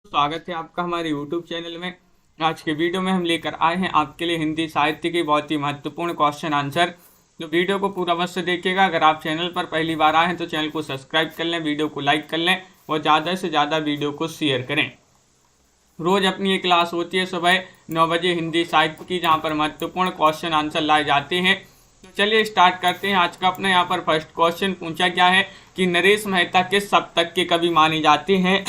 स्वागत है आपका हमारे YouTube चैनल में। आज के वीडियो में हम लेकर आए हैं आपके लिए हिंदी साहित्य के बहुत ही महत्वपूर्ण क्वेश्चन आंसर। तो वीडियो को पूरा अवश्य देखिएगा। अगर आप चैनल पर पहली बार आए हैं तो चैनल को सब्सक्राइब कर लें, वीडियो को लाइक कर लें और ज़्यादा से ज़्यादा वीडियो को शेयर करें। रोज़ अपनी एक क्लास होती है सुबह 9 बजे हिंदी साहित्य की, जहाँ पर महत्वपूर्ण क्वेश्चन आंसर लाए जाते हैं। तो चलिए स्टार्ट करते हैं। आज का अपना यहाँ पर फर्स्ट क्वेश्चन पूछा गया है कि नरेश मेहता किस शतक के कवि माने जाते हैं।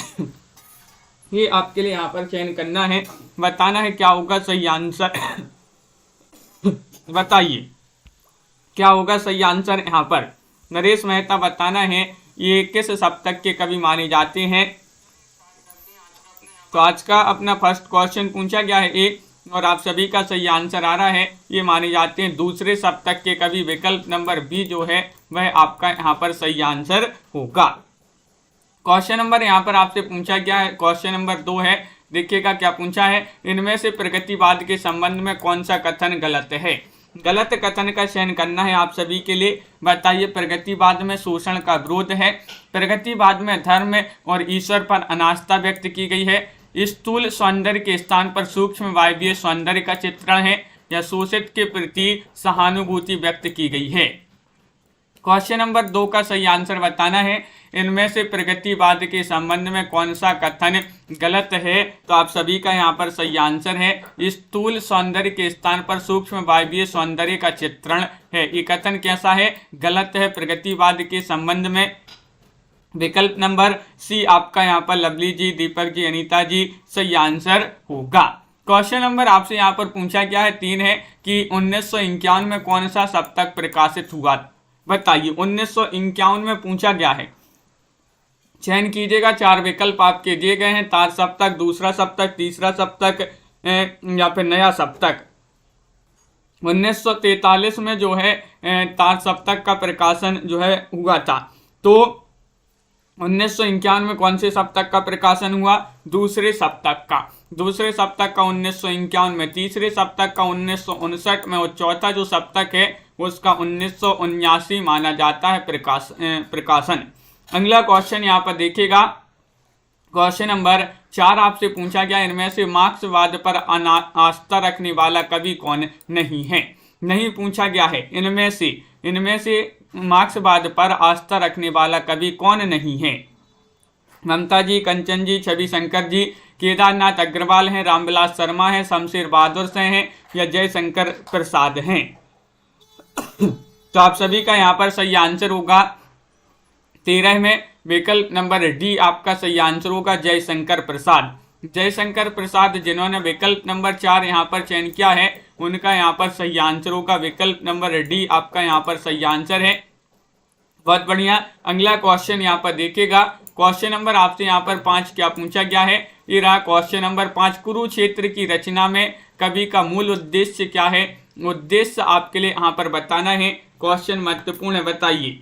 ये आपके लिए यहाँ पर चयन करना है, बताना है क्या होगा सही आंसर। बताइए क्या होगा सही आंसर यहाँ पर। नरेश मेहता बताना है ये किस शतक के कवि माने जाते हैं। तो आज का अपना फर्स्ट क्वेश्चन पूछा गया है ए, और आप सभी का सही आंसर आ रहा है ये माने जाते हैं दूसरे शतक के कवि। विकल्प नंबर बी जो है वह आपका यहाँ पर सही आंसर होगा। क्वेश्चन नंबर यहाँ पर आपसे पूछा गया है, क्वेश्चन नंबर 2 है। देखिएगा क्या पूछा है, इनमें से प्रगतिवाद के संबंध में कौन सा कथन गलत है। गलत कथन का चयन करना है आप सभी के लिए। बताइए प्रगतिवाद में शोषण का विरोध है, प्रगतिवाद में धर्म और ईश्वर पर अनास्था व्यक्त की गई है, स्थूल सौंदर्य के स्थान पर सूक्ष्म वायवीय सौंदर्य का चित्रण है, या शोषित के प्रति सहानुभूति व्यक्त की गई है। क्वेश्चन नंबर 2 का सही आंसर बताना है इनमें से प्रगतिवाद के संबंध में कौन सा कथन गलत है। तो आप सभी का यहाँ पर सही आंसर है स्थूल सौंदर्य के स्थान पर सूक्ष्म वायवीय सौंदर्य का चित्रण है। ये कथन कैसा है, गलत है प्रगतिवाद के संबंध में। विकल्प नंबर सी आपका यहाँ पर लवली जी, दीपक जी, अनीता जी सही आंसर होगा। क्वेश्चन नंबर आपसे यहाँ पर पूछा गया है 3 है कि 1951 में कौन सा शतक प्रकाशित हुआ। बताइए 1951 में पूछा गया है, चयन कीजिएगा। 4 विकल्प आपके दिए गए हैं, तार सप्तक, दूसरा सप्तक, तीसरा सप्तक या फिर नया सप्तक। 1943 में जो है तार सप्तक का प्रकाशन जो है हुआ था। तो 1951 में कौन से सप्तक का प्रकाशन हुआ, दूसरे सप्तक का। दूसरे सप्तक का 1951 में, तीसरे सप्तक का 1959 में, और चौथा जो सप्तक है उसका 1979 माना जाता है प्रकाशन। अगला क्वेश्चन यहाँ पर देखिएगा। क्वेश्चन नंबर 4 आपसे पूछा गया इनमें से मार्क्सवाद पर आस्था रखने वाला कवि कौन नहीं है। नहीं पूछा गया है इनमें से मार्क्सवाद पर आस्था रखने वाला कवि कौन नहीं है। ममता जी, कंचन जी, छवि शंकर जी, केदारनाथ अग्रवाल हैं, रामविलास शर्मा हैं, शमशेर बहादुर से हैं, या जयशंकर प्रसाद हैं। तो आप सभी का यहाँ पर सही आंसर होगा 13 में विकल्प नंबर डी आपका सही आंसर होगा, जयशंकर प्रसाद। जयशंकर प्रसाद जिन्होंने विकल्प नंबर 4 यहाँ पर चयन किया है उनका यहाँ पर सही आंसर होगा विकल्प नंबर डी आपका यहाँ पर सही आंसर है। बहुत बढ़िया। अगला क्वेश्चन यहाँ पर देखिएगा। क्वेश्चन नंबर आपसे यहाँ पर 5 क्या पूछा गया है, ये रहा क्वेश्चन नंबर 5। कुरुक्षेत्र की रचना में कवि का मूल उद्देश्य क्या है। उद्देश्य आपके लिए यहाँ पर बताना है, क्वेश्चन महत्वपूर्ण है, बताइए।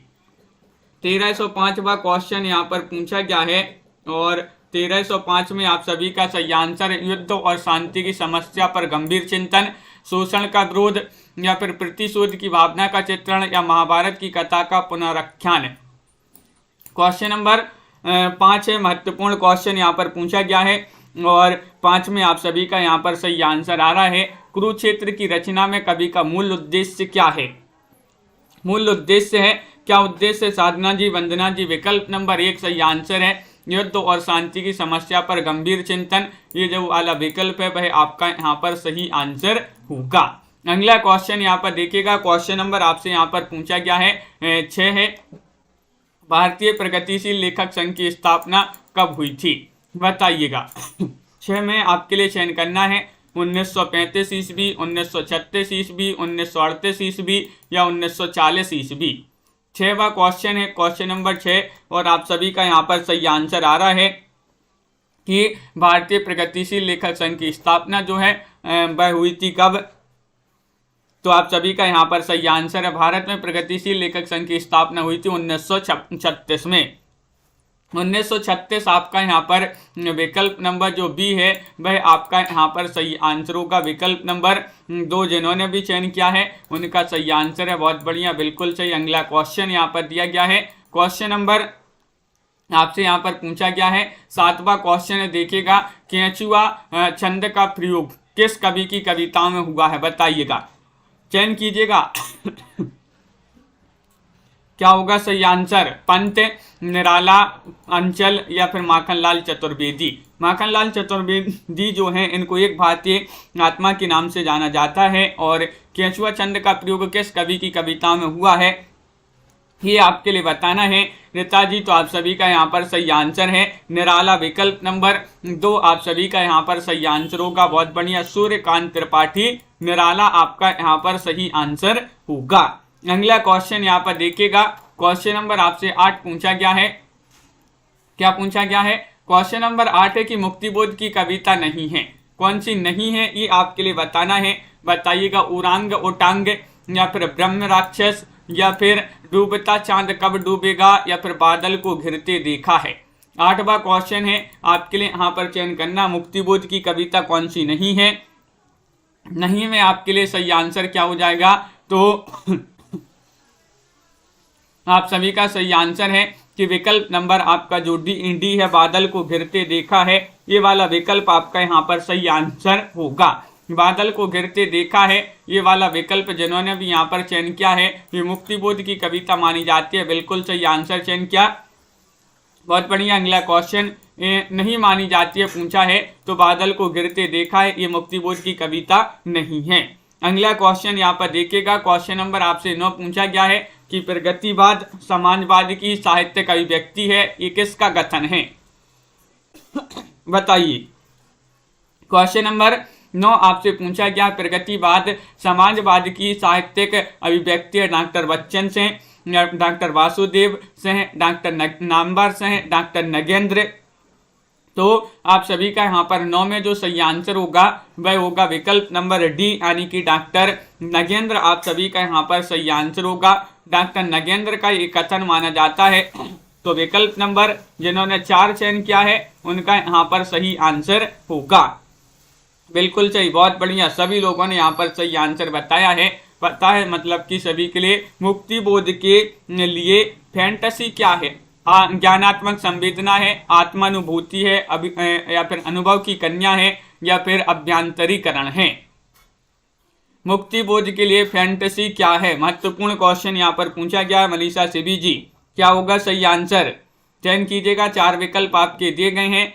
1305वां क्वेश्चन यहाँ पर पूछा गया है, और 1305 में आप सभी का सही आंसर है युद्ध और शांति की समस्या पर गंभीर चिंतन, शोषण का विरोध, या फिर प्रतिशोध की भावना का चित्रण, या महाभारत की कथा का पुनराख्यान। क्वेश्चन नंबर 5 है, महत्वपूर्ण क्वेश्चन यहाँ पर पूछा गया है, और 5 में आप सभी का यहाँ पर सही आंसर आ रहा है कुरुक्षेत्र की रचना में कवि का मूल उद्देश्य क्या है। मूल उद्देश्य है, क्या उद्देश्य, साधना जी, वंदना जी। विकल्प नंबर 1 सही आंसर है युद्ध और शांति की समस्या पर गंभीर चिंतन। ये जो वाला विकल्प है वह आपका यहाँ पर सही आंसर होगा। अगला क्वेश्चन यहाँ पर देखिएगा। क्वेश्चन नंबर आपसे यहाँ पर पूछा गया है 6 है, भारतीय प्रगतिशील लेखक संघ की स्थापना कब हुई थी। बताइएगा। 6 में आपके लिए चयन करना है 1935 ईस्वी, 1936 ईस्वी, 1938 ईस्वी, या 1940 ईस्वी। 6वां क्वेश्चन है, क्वेश्चन नंबर 6, और आप सभी का यहाँ पर सही आंसर आ रहा है कि भारतीय प्रगतिशील लेखक संघ की स्थापना जो है वह हुई थी कब। तो आप सभी का यहाँ पर सही आंसर है भारत में प्रगतिशील लेखक संघ की स्थापना हुई थी 1936 में। 1936 आपका यहाँ पर विकल्प नंबर जो बी है वह आपका यहाँ पर सही आंसर होगा। विकल्प नंबर 2 जिन्होंने भी चयन किया है उनका सही आंसर है। बहुत बढ़िया, बिल्कुल सही। अगला क्वेश्चन यहाँ पर दिया गया है, क्वेश्चन नंबर आपसे यहाँ पर पूछा गया है 7वां क्वेश्चन है, देखिएगा केंचुआ छंद का प्रयोग किस कवि की कविताओं में हुआ है, बताइएगा, चयन कीजिएगा। क्या होगा सही आंसर? पंत, निराला, अंचल या फिर माखनलाल चतुर्वेदी। माखनलाल चतुर्वेदी जो हैं इनको एक भारतीय आत्मा के नाम से जाना जाता है। और केंचुआ छंद का प्रयोग किस कवि की कविताओं में हुआ है ये आपके लिए बताना है। रीता जी तो आप सभी का यहाँ पर सही आंसर है निराला, विकल्प नंबर 2 आप सभी का यहाँ पर सही आंसर होगा। बहुत बढ़िया, सूर्यकांत त्रिपाठी, निराला आपका यहाँ पर सही आंसर होगा। अगला क्वेश्चन यहाँ पर देखिएगा, क्वेश्चन नंबर आपसे 8 पूछा गया है। क्या पूछा गया है? क्वेश्चन नंबर 8 है कि मुक्तिबोध की कविता नहीं है, कौन सी नहीं है ये आपके लिए बताना है। बताइएगा, उरांग उटांग या फिर ब्रह्म राक्षस या फिर डूबता चांद कब डूबेगा या फिर बादल को घिरते देखा है। 8वां क्वेश्चन है आपके लिए, यहाँ पर चयन करना मुक्तिबोध की कविता कौन सी नहीं है। नहीं में आपके लिए सही आंसर क्या हो जाएगा? तो आप सभी का सही आंसर है कि विकल्प नंबर आपका जो डी है, बादल को घिरते देखा है, ये वाला विकल्प आपका यहाँ पर सही आंसर होगा। बादल को घिरते देखा है ये वाला विकल्प जिन्होंने भी यहाँ पर चयन किया है ये मुक्तिबोध की कविता मानी जाती है, बिल्कुल सही आंसर चयन किया। बहुत बढ़िया। अगला क्वेश्चन नहीं मानी जाती है पूछा है, तो बादल को घिरते देखा है ये मुक्तिबोध की कविता नहीं है। अगला क्वेश्चन यहाँ पर देखिएगा, क्वेश्चन नंबर आपसे 9 पूछा गया है कि प्रगतिवाद समाजवाद की साहित्यिक अभिव्यक्ति है, ये किसका कथन है, बताइए। क्वेश्चन नंबर 9 आपसे पूछा गया, प्रगतिवाद समाजवाद की साहित्यिक अभिव्यक्ति है डॉक्टर बच्चन से, डॉक्टर वासुदेव से, डॉक्टर नामवर से, डॉक्टर नगेंद्र। तो आप सभी का यहाँ पर 9 में जो सही आंसर होगा वह होगा विकल्प नंबर डी यानी कि डॉक्टर नगेंद्र। आप सभी का यहाँ पर सही आंसर होगा, डॉक्टर नगेंद्र का ये कथन माना जाता है। तो विकल्प नंबर जिन्होंने 4 चयन किया है उनका यहाँ पर सही आंसर होगा, बिल्कुल सही। बहुत बढ़िया, सभी लोगों ने यहाँ पर सही आंसर बताया है। पता है मतलब कि सभी के लिए मुक्तिबोध के लिए फैंटेसी क्या है? ज्ञानात्मक संवेदना है, आत्मानुभूति है, या फिर अनुभव की कन्या है, या फिर अभ्यंतरीकरण है। मुक्तिबोध के लिए फैंटेसी क्या है? महत्वपूर्ण क्वेश्चन यहाँ पर पूछा गया है मनीषा सिबी जी। क्या होगा सही आंसर? चयन कीजिएगा, 4 विकल्प आपके दिए गए हैं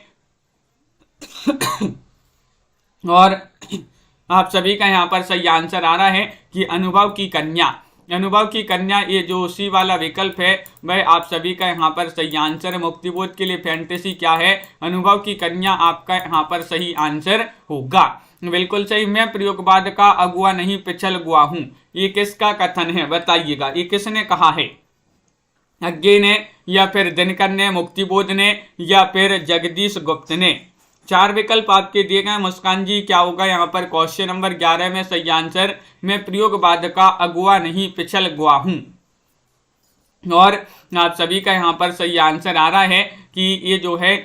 और आप सभी का यहाँ पर सही आंसर आ रहा है कि अनुभव की कन्या। अनुभव की कन्या ये जो सी वाला विकल्प है वह आप सभी का यहाँ पर सही आंसर है। मुक्तिबोध के लिए फैंटेसी क्या है? अनुभव की कन्या आपका यहाँ पर सही आंसर होगा, बिल्कुल सही। मैं प्रयोगवाद का अगुआ नहीं पिछल गुआ हूँ, ये किसका कथन है बताइएगा, ये किसने कहा है? अज्ञे ने, या फिर दिनकर ने, मुक्तिबोध ने, या फिर जगदीश गुप्त ने। 4 विकल्प आपके दिए गए। मुस्कान जी क्या होगा यहाँ पर क्वेश्चन नंबर 11 में सही आंसर? मैं प्रयोगवाद का अगुआ नहीं पिछल गुआ हूँ। और आप सभी का यहाँ पर सही आंसर आ रहा है कि ये जो है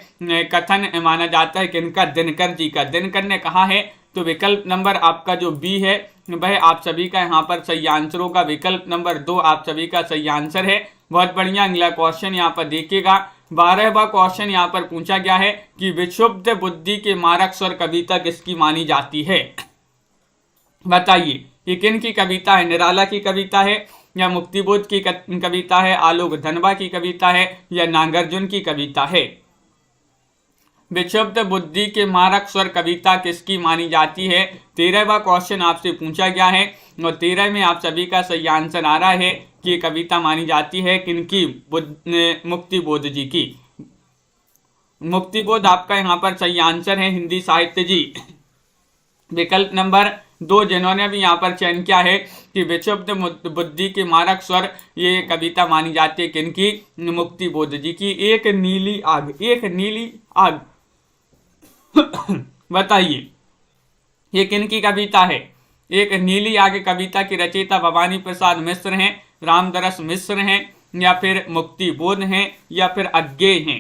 कथन माना जाता है किनका? दिनकर जी का। दिनकर ने कहा है। तो विकल्प नंबर आपका जो बी है वह आप सभी का यहाँ पर सही आंसर होगा, विकल्प नंबर 2 आप सभी का सही आंसर है। बहुत बढ़िया। अगला क्वेश्चन यहाँ पर देखिएगा, 12वां क्वेश्चन यहाँ पर पूछा गया है कि विक्षुब्ध बुद्धि के मारक स्वर कविता किसकी मानी जाती है, बताइए। ये किन की कविता है? निराला की कविता है, या मुक्तिबोध की कविता है, आलोक धनबा की कविता है, या नागार्जुन की कविता है? विक्षुब्ध बुद्धि के मारक स्वर कविता किसकी मानी जाती है? 13वां क्वेश्चन आपसे पूछा गया है और 13 में आप सभी का सही आंसर आ रहा है कि ये कविता मानी जाती है किनकी? मुक्तिबोध जी की। मुक्तिबोध आपका यहाँ पर सही आंसर है, हिंदी साहित्य जी। विकल्प नंबर 2 जिन्होंने भी यहाँ पर चयन किया है कि विक्षुब्ध बुद्धि के मारक स्वर, ये कविता मानी जाती है किनकी? मुक्तिबोध जी की। एक नीली आग, एक नीली आग बताइए ये किनकी कविता है? एक नीली आग कविता की रचयिता भवानी प्रसाद मिश्र हैं, रामदरस मिश्र हैं, या फिर मुक्तिबोध हैं, या फिर अज्ञेय हैं?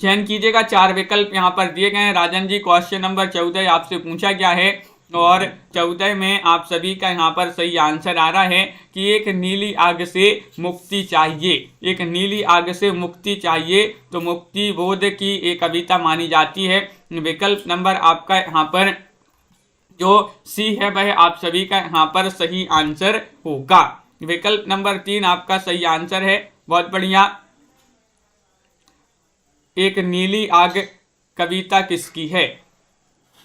चयन कीजिएगा, 4 विकल्प यहाँ पर दिए गए हैं। राजन जी क्वेश्चन नंबर 14 आपसे पूछा गया है और 14 में आप सभी का यहाँ पर सही आंसर आ रहा है कि एक नीली आग से मुक्ति चाहिए, एक नीली आग से मुक्ति चाहिए, तो मुक्ति बोध की एक कविता मानी जाती है। विकल्प नंबर आपका यहाँ पर जो सी है वह आप सभी का यहाँ पर सही आंसर होगा। विकल्प नंबर 3 आपका सही आंसर है, बहुत बढ़िया। एक नीली आग कविता किसकी है,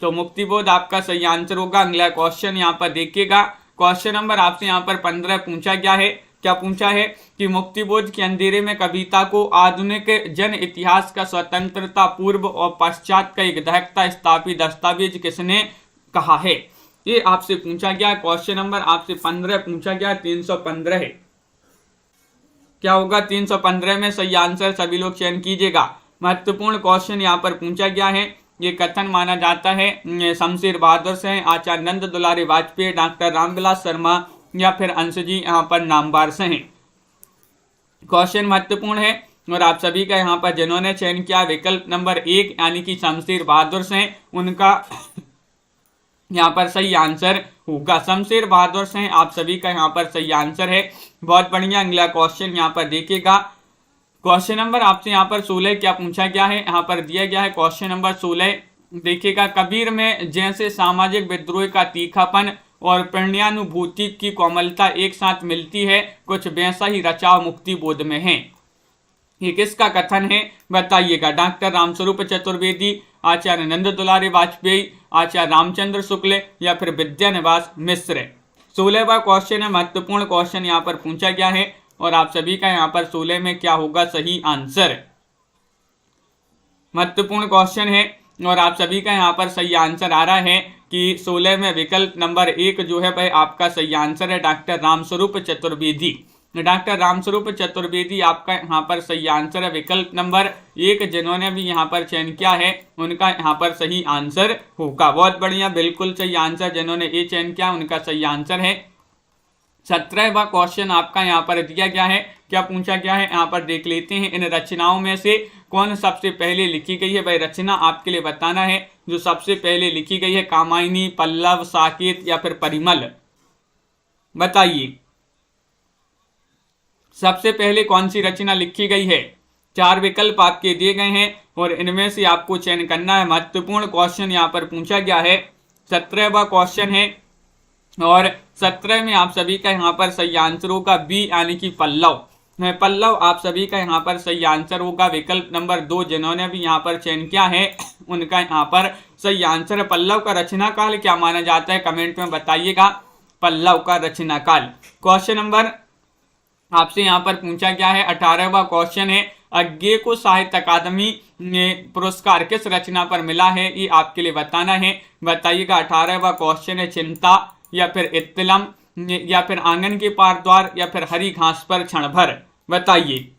तो मुक्तिबोध आपका सही आंसर होगा। अगला क्वेश्चन यहाँ पर देखिएगा, क्वेश्चन नंबर आपसे यहाँ पर 15 पूछा गया है। क्या पूछा है कि मुक्तिबोध के अंधेरे में कविता को आधुनिक जन इतिहास का स्वतंत्रता पूर्व और पश्चात का एक दहकता स्थापित दस्तावेज किसने कहा है, ये आपसे पूछा गया। क्वेश्चन नंबर आपसे 15 पूछा गया, 315 है। क्या होगा 315 में सही आंसर, सभी लोग चयन कीजिएगा। महत्वपूर्ण क्वेश्चन यहाँ पर पूछा गया है। ये कथन माना जाता है शमशेर बहादुर से, आचार्य नंद दुलारी वाजपेयी, डॉक्टर रामविलास शर्मा या फिर अंश जी यहाँ पर नामवार से हैं। क्वेश्चन महत्वपूर्ण है और आप सभी का यहाँ पर जिन्होंने चयन किया विकल्प नंबर 1 यानी कि शमशेर बहादुर से, उनका यहाँ पर सही आंसर होगा। शमशेर बहादुर से आप सभी का यहाँ पर सही आंसर है, बहुत बढ़िया। अगला क्वेश्चन यहाँ पर देखिएगा, क्वेश्चन नंबर आपसे यहाँ पर 16 क्या पूछा गया है, यहाँ पर दिया गया है क्वेश्चन नंबर 16 देखिएगा। कबीर में जैसे सामाजिक विद्रोह का तीखापन और प्रणयानुभूति की कोमलता एक साथ मिलती है, कुछ वैसा ही रचाव मुक्ति बोध में है। ये किसका कथन है बताइएगा। डॉक्टर रामस्वरूप चतुर्वेदी, आचार्य नंद दुलारी वाजपेयी, आचार्य रामचंद्र शुक्ल या फिर विद्यानिवास मिश्र। 16वां क्वेश्चन है, महत्वपूर्ण क्वेश्चन यहाँ पर पूछा गया है और आप सभी का यहाँ पर 16 में क्या होगा सही आंसर। महत्वपूर्ण क्वेश्चन है और आप सभी का यहाँ पर सही आंसर आ रहा है कि 16 में विकल्प नंबर 1 जो है वह आपका सही आंसर है, डॉक्टर रामस्वरूप चतुर्वेदी। डॉक्टर रामस्वरूप चतुर्वेदी आपका यहाँ पर सही आंसर है। विकल्प नंबर 1 जिन्होंने भी यहाँ पर चयन किया है उनका यहाँ पर सही आंसर होगा, बहुत बढ़िया, बिल्कुल सही आंसर। जिन्होंने ये चयन किया उनका सही आंसर है। 17वां क्वेश्चन आपका यहाँ पर दिया गया है, क्या पूछा गया है यहाँ पर देख लेते हैं। इन रचनाओं में से कौन सबसे पहले लिखी गई है, वह रचना आपके लिए बताना है जो सबसे पहले लिखी गई है। कामायनी, पल्लव, साकेत या फिर परिमल, बताइए सबसे पहले कौन सी रचना लिखी गई है। 4 विकल्प आपके दिए गए हैं और इनमें से आपको चयन करना है। महत्वपूर्ण क्वेश्चन यहाँ पर पूछा गया है, 17वां क्वेश्चन है और 17 में आप सभी का यहाँ पर सही आंसर होगा बी यानी कि पल्लव। पल्लव आप सभी का यहाँ पर सही आंसर होगा। विकल्प नंबर 2 जिन्होंने भी यहाँ पर चयन किया है उनका यहाँ पर सही आंसर है। पल्लव का रचना काल क्या माना जाता है, कमेंट में बताइएगा। पल्लव का रचना काल। क्वेश्चन नंबर आपसे यहाँ पर पूछा गया है, 18वां क्वेश्चन है, अज्ञे को साहित्य अकादमी पुरस्कार किस रचना पर मिला है, ये आपके लिए बताना है, बताइएगा। 18वां क्वेश्चन है, चिंता या फिर इत्तलम या फिर आंगन के पार द्वार या फिर हरी घास पर क्षण भर, बताइए।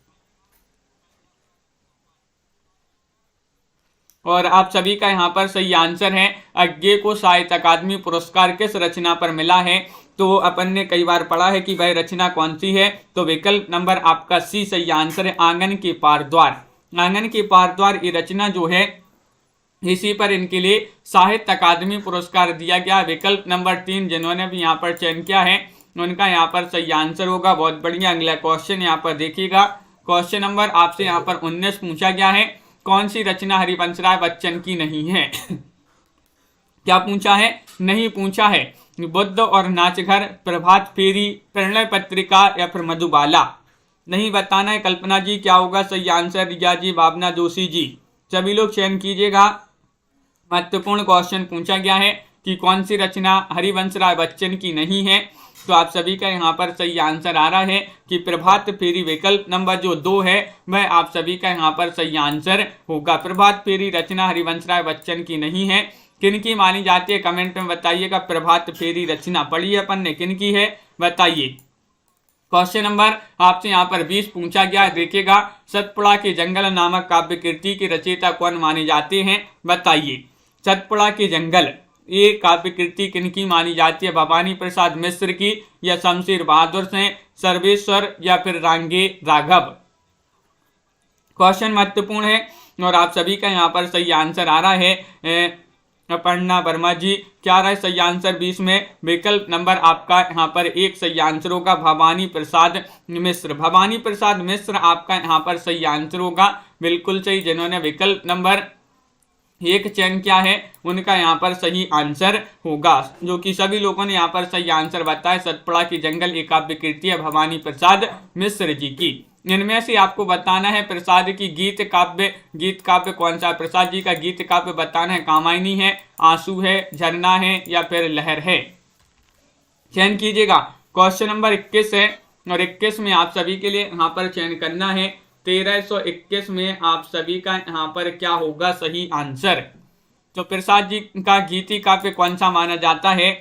और आप सभी का यहाँ पर सही आंसर है, अज्ञे को साहित्य अकादमी पुरस्कार किस रचना पर मिला है, तो अपन ने कई बार पढ़ा है कि वह रचना कौन सी है, तो विकल्प नंबर आपका सी सही आंसर है, आंगन के पार द्वार। आंगन के पार द्वार ये रचना जो है इसी पर इनके लिए साहित्य अकादमी पुरस्कार दिया गया। विकल्प नंबर 3 जिन्होंने भी यहाँ पर चयन किया है उनका यहाँ पर सही आंसर होगा, बहुत बढ़िया। अगला क्वेश्चन यहाँ पर देखिएगा, क्वेश्चन नंबर आपसे यहाँ पर 19 पूछा गया है, कौन सी रचना हरिवंश राय बच्चन की नहीं है। क्या पूछा है, नहीं पूछा है। बुद्ध और नाचघर, प्रभात फेरी, प्रणय पत्रिका या फिर मधुबाला, नहीं बताना है। कल्पना जी क्या होगा सही आंसर, रिया जी, भावना जोशी जी, सभी लोग चयन कीजिएगा। महत्वपूर्ण क्वेश्चन पूछा गया है कि कौन सी रचना हरिवंश राय बच्चन की नहीं है, तो आप सभी का यहाँ पर सही आंसर आ रहा है कि प्रभात फेरी। विकल्प नंबर जो 2 है वह आप सभी का यहाँ पर सही आंसर होगा। प्रभात फेरी रचना हरिवंश राय बच्चन की नहीं है, किनकी मानी जाती है, कमेंट में बताइएगा। प्रभात फेरी रचना पढ़ी है अपन ने, किनकी है बताइए। क्वेश्चन नंबर आपसे यहाँ पर 20 पूछा गया, देखिएगा। सतपुड़ा के जंगल नामक काव्य कृति के रचयिता कौन माने जाते हैं, बताइए। सतपुड़ा के जंगल ये काव्य कृति किनकी मानी जाती है, भवानी प्रसाद मिश्र की या शमशेर बहादुर से, सर्वेश्वर या फिर रांगे राघव। क्वेश्चन महत्वपूर्ण है और आप सभी का यहाँ पर सही आंसर आ रहा है अपर्णा वर्मा जी। क्या रहा सही आंसर 20 में? विकल्प नंबर आपका यहाँ पर एक सही आंसर होगा, भवानी प्रसाद मिश्र। भवानी प्रसाद मिश्र आपका यहाँ पर सही आंसर होगा, बिल्कुल सही। जिन्होंने विकल्प नंबर एक चयन किया है उनका यहाँ पर सही आंसर होगा, जो कि सभी लोगों ने यहाँ पर सही आंसर बताया। सतपुड़ा की जंगल एक काव्य कृति है भवानी प्रसाद मिश्र जी की। इनमें से आपको बताना है प्रसाद की गीत काव्य कौन सा? प्रसाद जी का गीत काव्य बताना है। कामायनी है, आंसू है, झरना है या फिर लहर है? चयन कीजिएगा। क्वेश्चन नंबर 21 है और 21 में आप सभी के लिए यहाँ पर चयन करना है। 1321 में आप सभी का यहाँ पर क्या होगा सही आंसर? तो प्रसाद जी का गीति काव्य कौन सा माना जाता है?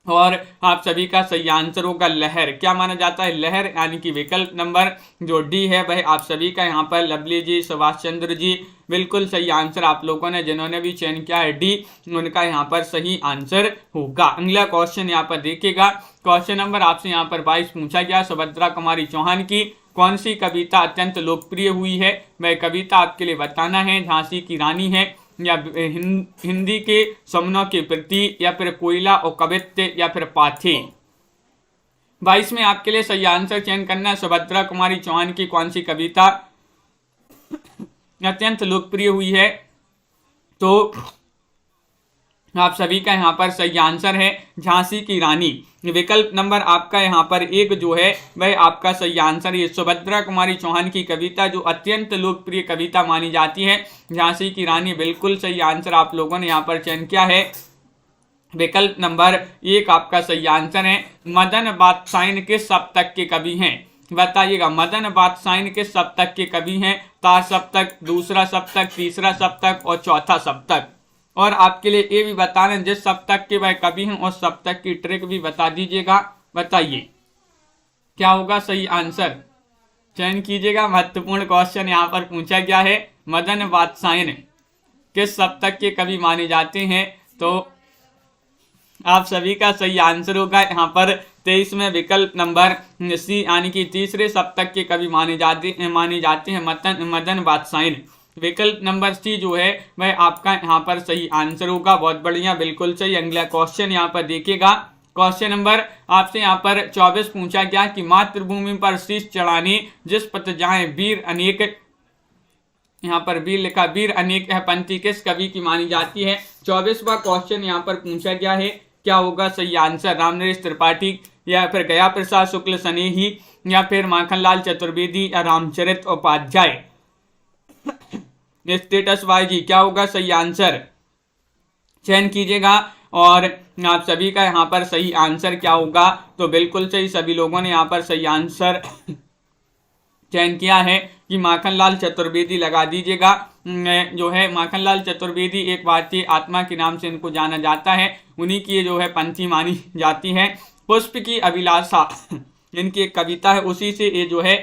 और आप सभी का सही आंसर होगा लहर। क्या माना जाता है? लहर, यानी कि विकल्प नंबर जो डी है वह आप सभी का यहाँ पर लवली जी, सुभाष चंद्र जी, बिल्कुल सही आंसर। आप लोगों ने जिन्होंने भी चयन किया है डी, उनका यहाँ पर सही आंसर होगा। अगला क्वेश्चन यहाँ पर देखिएगा। क्वेश्चन नंबर आपसे यहाँ पर 22 पूछा गया। सुभद्रा कुमारी चौहान की कौन सी कविता अत्यंत लोकप्रिय हुई है? वह कविता आपके लिए बताना है। झांसी की रानी है, या हिंदी के सपनों के प्रति, या फिर कोयला और कवित्व, या फिर पाथे? 22 में आपके लिए सही आंसर चयन करना है। सुभद्रा कुमारी चौहान की कौन सी कविता अत्यंत लोकप्रिय हुई है? तो आप सभी का यहाँ पर सही आंसर है झांसी की रानी। विकल्प नंबर आपका यहाँ पर एक जो है वह आपका सही आंसर है। सुभद्रा कुमारी चौहान की कविता जो अत्यंत लोकप्रिय कविता मानी जाती है झांसी की रानी, बिल्कुल सही आंसर आप लोगों ने यहाँ पर चयन किया है। विकल्प नंबर एक आपका सही आंसर है। मदन बादशाह किस सप्तक के कवि हैं? बताइएगा। मदन बादशाह किस सप्तक के कवि हैं? तार सप्तक, दूसरा सप्तक, तीसरा सप्तक और चौथा सप्तक। और आपके लिए ये भी बताना जिस सप्तक के वह कवि हैं उस सप्तक की ट्रिक भी बता दीजिएगा। बताइए क्या होगा सही आंसर? चयन कीजिएगा। महत्वपूर्ण क्वेश्चन यहाँ पर पूछा गया है। मदन बादशाह किस सप्तक के कवि माने जाते हैं? तो आप सभी का सही आंसर होगा यहाँ पर 23 में विकल्प नंबर सी, यानी कि तीसरे सप्तक के कवि माने जाते हैं मदन बादशाह। विकल्प नंबर सी जो है वह आपका यहाँ पर सही आंसर होगा। बहुत बढ़िया, बिल्कुल सही। अगला क्वेश्चन यहाँ पर देखिएगा। क्वेश्चन नंबर आपसे यहाँ पर 24 पूछा गया कि मातृभूमि पर शीश चढ़ाने जिस पथ जाए वीर अनेक, यहाँ पर वीर लिखा, वीर अनेक यह पंक्ति किस कवि की मानी जाती है? 24वां क्वेश्चन यहाँ पर पूछा गया है। क्या होगा सही आंसर? रामनरेश त्रिपाठी, या फिर गया प्रसाद शुक्ल स्नेही, या फिर माखनलाल चतुर्वेदी, या रामचरित उपाध्याय? स्टेटस वाइज जी क्या होगा सही आंसर? चयन कीजिएगा। और आप सभी का यहाँ पर सही आंसर क्या होगा? तो बिल्कुल सही, सभी लोगों ने यहाँ पर सही आंसर चयन किया है कि माखनलाल चतुर्वेदी लगा दीजिएगा। जो है माखनलाल चतुर्वेदी एक भारतीय आत्मा के नाम से इनको जाना जाता है। उन्हीं की ये जो है पंक्ति मानी जाती है। पुष्प की अभिलाषा इनकी एक कविता है, उसी से ये जो है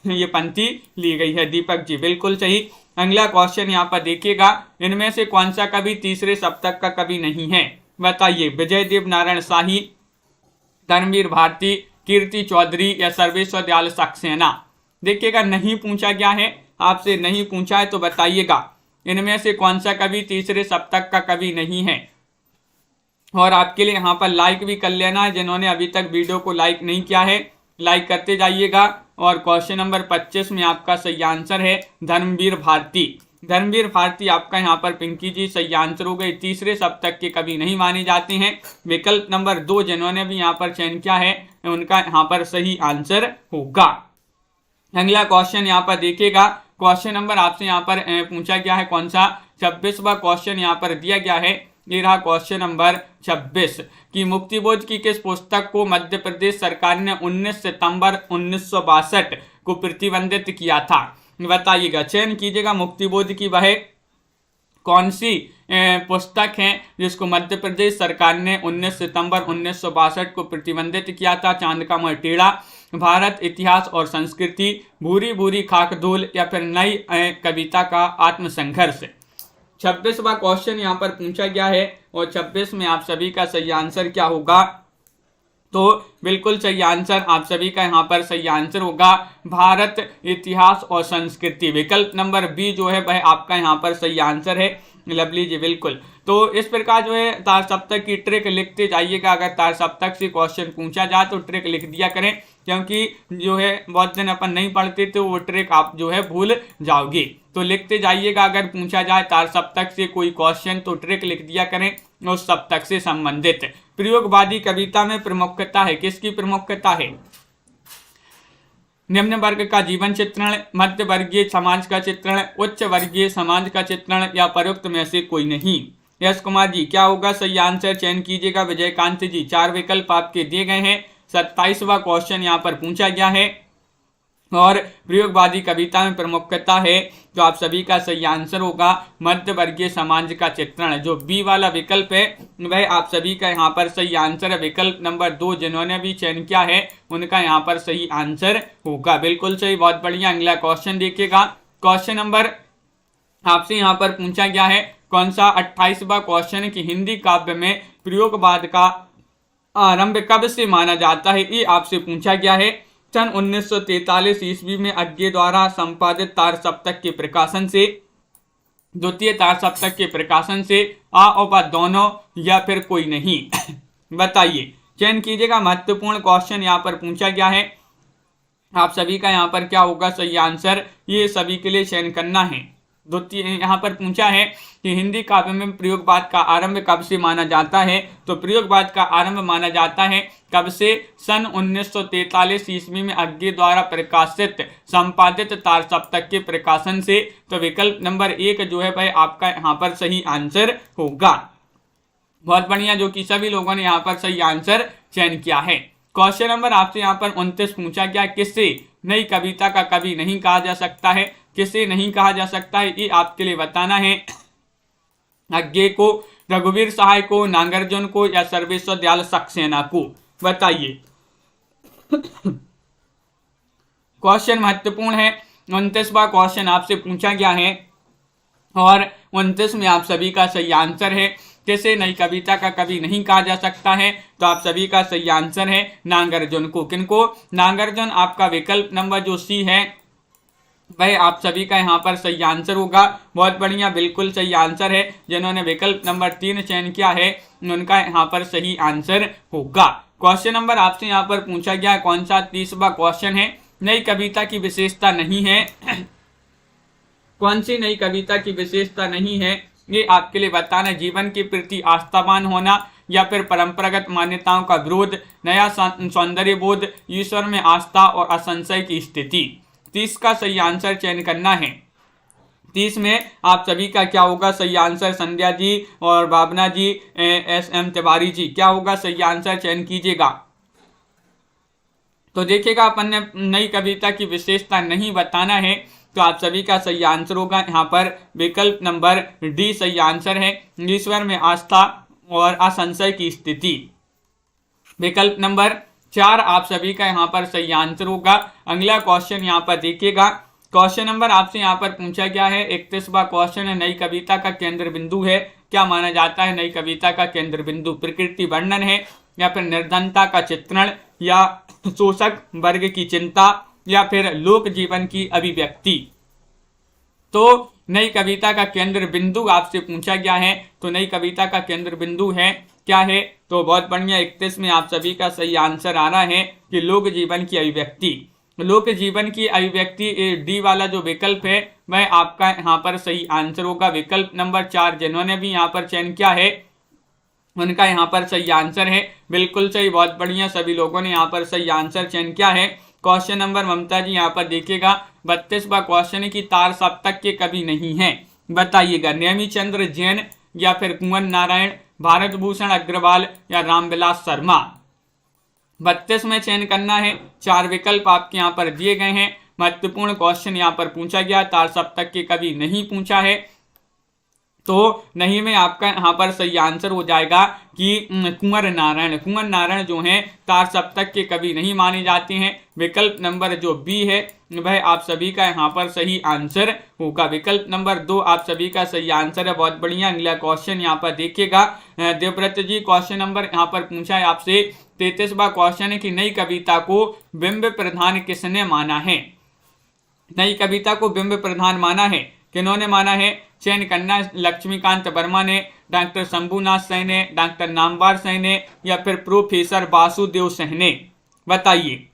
ये पंक्ति ली गई है। दीपक जी बिल्कुल सही। अगला क्वेश्चन यहाँ पर देखिएगा। इनमें से कौन सा कवि तीसरे सप्तक का कवि नहीं है? बताइए। विजय देव नारायण शाही, धर्मवीर भारती, कीर्ति चौधरी, या सर्वेश्वर दयाल सक्सेना? देखिएगा नहीं पूछा गया है आपसे, नहीं पूछा है तो बताइएगा इनमें से कौन सा कवि तीसरे सप्तक का कवि नहीं है। और आपके लिए यहाँ पर लाइक भी कर लेना है, जिन्होंने अभी तक वीडियो को लाइक नहीं किया है लाइक करते जाइएगा। और क्वेश्चन नंबर 25 में आपका सही आंसर है धर्मवीर भारती। धर्मवीर भारती आपका यहाँ पर पिंकी जी सही आंसर हो गए। तीसरे सप्तक के कवि नहीं माने जाते हैं। विकल्प नंबर 2 जिन्होंने भी यहाँ पर चयन किया है उनका यहाँ पर सही आंसर होगा। अगला क्वेश्चन यहाँ पर देखिएगा। क्वेश्चन नंबर आपसे यहाँ पर पूछा गया है कौन सा? 26वां क्वेश्चन यहाँ पर दिया गया है। ये रहा क्वेश्चन नंबर 26 कि मुक्तिबोध की किस पुस्तक को मध्य प्रदेश सरकार ने 19 सितंबर 1962 को प्रतिबंधित किया था? बताइएगा। चयन कीजिएगा। मुक्तिबोध की वह कौन सी पुस्तक है जिसको मध्य प्रदेश सरकार ने 19 सितंबर 1962 को प्रतिबंधित किया था? चांद का मुंह टेढ़ा, भारत इतिहास और संस्कृति, भूरी भूरी खाकधूल, या फिर नई कविता का आत्मसंघर्ष? 26वां क्वेश्चन यहाँ पर पूछा गया है और 26 में आप सभी का सही आंसर क्या होगा? तो बिल्कुल सही आंसर आप सभी का यहाँ पर सही आंसर होगा भारत, इतिहास और संस्कृति। विकल्प नंबर बी जो है वह आपका यहाँ पर सही आंसर है। लवली जी बिल्कुल। तो इस प्रकार जो है तार सप्तक की ट्रिक लिखते जाइएगा। अगर तार सप्तक से क्वेश्चन पूछा जाए तो ट्रिक लिख दिया करें, क्योंकि जो है बहुत दिन अपन नहीं पढ़ते तो वो ट्रिक आप जो है भूल जाओगे। तो लिखते जाइएगा, अगर पूछा जाए तार सप्तक से कोई क्वेश्चन तो ट्रिक लिख दिया करें उस सप्तक से संबंधित। प्रयोगवादी कविता में प्रमुखता है, किसकी प्रमुखता है? निम्न वर्ग का जीवन चित्रण, मध्य वर्गीय समाज का चित्रण, उच्च वर्गीय समाज का चित्रण या प्रयुक्त में से कोई नहीं। यश कुमार जी क्या होगा सही आंसर, चयन कीजिएगा। विजयकांत जी 4 विकल्प आपके दिए गए हैं। 27वां क्वेश्चन यहाँ पर पूछा गया है और प्रयोगवादी कविता में प्रमुखता है, तो आप सभी का सही आंसर होगा मध्य वर्गीय समाज का चित्रण। जो बी वाला विकल्प है वह आप सभी का यहाँ पर सही आंसर है। विकल्प नंबर 2 जिन्होंने भी चयन किया है उनका यहाँ पर सही आंसर होगा। बिल्कुल सही, बहुत बढ़िया। अगला क्वेश्चन देखिएगा। क्वेश्चन नंबर आपसे यहाँ पर पूछा गया है कौन सा 28वां क्वेश्चन कि हिंदी काव्य में प्रयोगवाद का आरंभ कब से माना जाता है, ये आपसे पूछा गया है। सन 1943 ईस्वी में अज्ञे द्वारा संपादित तार सप्तक के प्रकाशन से, द्वितीय तार सप्तक के प्रकाशन से, आ और ब दोनों या फिर कोई नहीं। बताइए, चयन कीजिएगा। महत्वपूर्ण क्वेश्चन यहाँ पर पूछा गया है। आप सभी का यहाँ पर क्या होगा सही आंसर, ये सभी के लिए चयन करना है। द्वितीय यहाँ पर पूछा है कि हिंदी काव्य में प्रयोगवाद का आरंभ कब से माना जाता है, तो प्रयोगवाद का आरंभ माना जाता है कब से? सन 1943 ईस्वी में अज्ञे द्वारा प्रकाशित संपादित तार सप्तक के प्रकाशन से। तो विकल्प नंबर 1 जो है भाई आपका यहाँ पर सही आंसर होगा। बहुत बढ़िया, जो कि सभी लोगों ने यहाँ पर सही आंसर चयन किया है। क्वेश्चन नंबर आपसे यहाँ पर 29 पूछा गया, किससे नई कविता का कवि नहीं कहा जा सकता है? किसे नहीं कहा जा सकता है, ये आपके लिए बताना है। अज्ञे को, रघुवीर सहाय को, नागार्जुन को या सर्वेश्वर दयाल सक्सेना को? बताइए। क्वेश्चन महत्वपूर्ण है। 29वां क्वेश्चन आपसे पूछा गया है और 29 में आप सभी का सही आंसर है। किसे नई कविता का कवि नहीं कहा जा सकता है, तो आप सभी का सही आंसर है नागार्जुन को। किनको? नागार्जुन। आपका विकल्प नंबर जो सी है वह आप सभी का यहाँ पर सही आंसर होगा। बहुत बढ़िया, बिल्कुल सही आंसर है। जिन्होंने विकल्प नंबर 3 चयन किया है उनका यहाँ पर सही आंसर होगा। क्वेश्चन नंबर आपसे यहाँ पर पूछा गया है कौन सा 30वां क्वेश्चन है, नई कविता की विशेषता नहीं है। कौन सी नई कविता की विशेषता नहीं है, ये आपके लिए बताना। जीवन के प्रति आस्थावान होना या फिर परंपरागत मान्यताओं का विरोध, नया सौंदर्य बोध, ईश्वर में आस्था और असंशय की स्थिति। 30 का सही आंसर चयन करना है। 30 में आप सभी का क्या होगा सही आंसर? संध्या जी और भावना जी, SM तिवारी जी, क्या होगा सही आंसर? चयन कीजिएगा। तो देखिएगा, अपन ने नई कविता की विशेषता नहीं बताना है, तो आप सभी का सही आंसर होगा यहाँ पर विकल्प नंबर डी सही आंसर है। ईश्वर में आस्था और असंशय की स्थिति। विकल्प नंबर 4 आप सभी का यहाँ पर सही आंसर होगा। अगला क्वेश्चन यहाँ पर देखिएगा। क्वेश्चन नंबर आपसे यहाँ पर पूछा गया है 31वां क्वेश्चन है, नई कविता का केंद्र बिंदु है, क्या माना जाता है नई कविता का केंद्र बिंदु? प्रकृति वर्णन है या फिर निर्धनता का चित्रण या शोषक वर्ग की चिंता या फिर लोक जीवन की अभिव्यक्ति? तो नई कविता का केंद्र बिंदु आपसे पूछा गया है, तो नई कविता का केंद्र बिंदु है क्या है? तो बहुत बढ़िया, 31 में आप सभी का सही आंसर आ रहा है कि लोक जीवन की अभिव्यक्ति। लोक जीवन की अभिव्यक्ति डी वाला जो विकल्प है वह आपका यहाँ पर सही आंसर होगा। विकल्प नंबर 4 जिन्होंने भी यहाँ पर चयन किया है उनका यहाँ पर सही आंसर है। बिल्कुल सही, बहुत बढ़िया, सभी लोगों ने यहाँ पर सही आंसर चयन किया है। क्वेश्चन नंबर ममता जी यहाँ पर देखिएगा, 32वां क्वेश्चन की तार सप्तक के कवि नहीं है, बताइएगा। नेमीचंद्र जैन या फिर कुंवर नारायण, भारत भूषण अग्रवाल या रामविलास शर्मा? 32 में चयन करना है। 4 विकल्प आपके यहाँ पर दिए गए हैं। महत्वपूर्ण क्वेश्चन यहाँ पर पूछा गया, तार सप्तक के कवि नहीं पूछा है, तो नहीं में आपका यहाँ पर सही आंसर हो जाएगा कि कुंवर नारायण। कुंवर नारायण जो हैं तार सप्तक के कवि नहीं माने जाते हैं। विकल्प नंबर जो बी है वह आप सभी का यहाँ पर सही आंसर होगा। विकल्प नंबर 2 आप सभी का सही आंसर है। बहुत बढ़िया, अगला क्वेश्चन यहाँ पर देखिएगा। देवव्रत जी, क्वेश्चन नंबर यहाँ पर पूछा है आपसे 33वां क्वेश्चन है कि नई कविता को बिंब प्रधान किसने माना है। नई कविता को बिंब प्रधान माना है, किन्होंने माना है? चयन करना लक्ष्मीकांत वर्मा ने, डॉक्टर शंभुनाथ सिंह ने, डॉक्टर नामवर सिंह ने, या फिर प्रोफेसर वासुदेव सिंह ने। बताइए।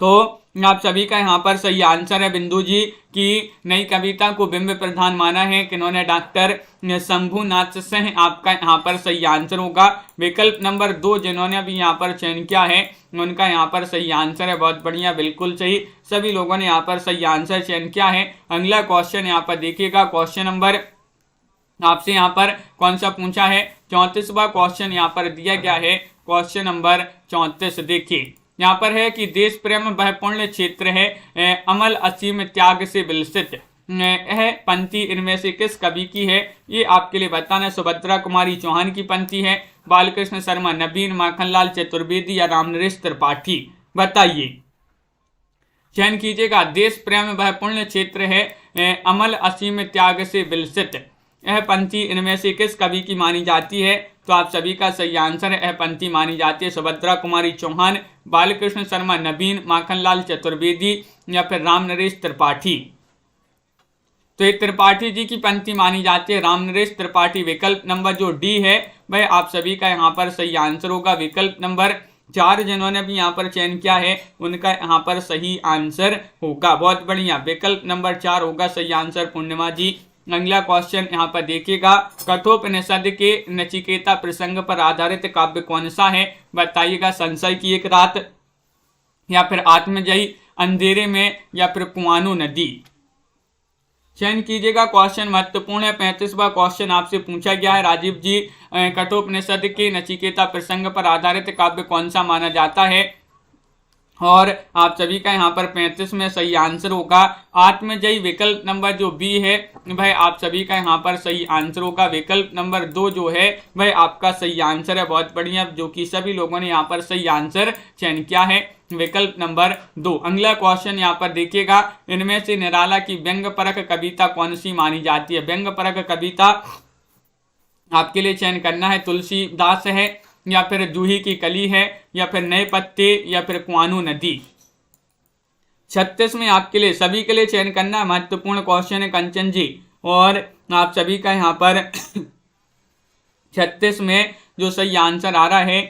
तो आप सभी का यहाँ पर सही आंसर है बिंदु जी कि नई कविता को बिंब प्रधान माना है किन्होंने? डॉक्टर शंभुनाथ सिंह आपका यहाँ पर सही आंसर होगा। विकल्प नंबर 2 जिन्होंने अभी यहाँ पर चयन किया है उनका यहाँ पर सही आंसर है। बहुत बढ़िया, बिल्कुल सही, सभी लोगों ने यहाँ पर सही आंसर चयन किया है। अगला क्वेश्चन यहाँ पर देखिएगा, क्वेश्चन नंबर आपसे यहाँ पर कौन सा पूछा है? 34वां क्वेश्चन यहाँ पर दिया गया है, क्वेश्चन नंबर 34। देखिए यहाँ पर है कि देश प्रेम वह पुण्य क्षेत्र है, अमल असीम त्याग से विलसित। यह पंक्ति इनमें से किस कवि की है? ये आपके लिए बताना। सुभद्रा कुमारी चौहान की पंक्ति है, बालकृष्ण शर्मा, नवीन, माखनलाल चतुर्वेदी या रामनरेश त्रिपाठी। बताइए, चयन कीजिएगा। देश प्रेम वह पुण्य क्षेत्र है, अमल असीम त्याग से विलसित। यह पंक्ति इनमें से किस कवि की मानी जाती है? तो आप सभी का सही आंसर है, यह पंक्ति मानी जाती है सुभद्रा कुमारी चौहान, बालकृष्ण शर्मा, नवीन, माखनलाल चतुर्वेदी या फिर रामनरेश त्रिपाठी। तो ये त्रिपाठी जी की पंक्ति मानी जाती है, रामनरेश त्रिपाठी। विकल्प नंबर जो डी है वह आप सभी का यहाँ पर सही आंसर होगा। विकल्प नंबर 4 जिन्होंने भी यहाँ पर चयन किया है उनका यहाँ पर सही आंसर होगा। बहुत बढ़िया, विकल्प नंबर 4 होगा सही आंसर पूर्णिमा जी। अगला क्वेश्चन यहाँ पर देखिएगा, कठोपनिषद के नचिकेता प्रसंग पर आधारित काव्य कौन सा है? बताइएगा। संशय की एक रात, या फिर आत्मजयी, अंधेरे में, या फिर कुआनो नदी। चयन कीजिएगा। क्वेश्चन महत्वपूर्ण है। 35वां क्वेश्चन आपसे पूछा गया है, राजीव जी, कठोपनिषद के नचिकेता प्रसंग पर आधारित काव्य कौन सा माना जाता है? और आप सभी का यहाँ पर 35 में सही आंसर होगा आत्मजयी। विकल्प नंबर जो बी है वह आप सभी का यहाँ पर सही आंसर होगा। विकल्प नंबर 2 जो है वह आपका सही आंसर है। बहुत बढ़िया, जो कि सभी लोगों ने यहाँ पर सही आंसर चयन किया है, विकल्प नंबर 2। अगला क्वेश्चन यहाँ पर देखिएगा, इनमें से निराला की व्यंग परक कविता कौन सी मानी जाती है? व्यंग परक कविता आपके लिए चयन करना है, तुलसीदास है, या फिर जूही की कली है, या फिर नए पत्ते, या फिर कुआनो नदी। 36 में आपके लिए सभी के लिए चयन करना महत्वपूर्ण क्वेश्चन है कंचन जी। और आप सभी का यहाँ पर 36 में जो सही आंसर आ रहा है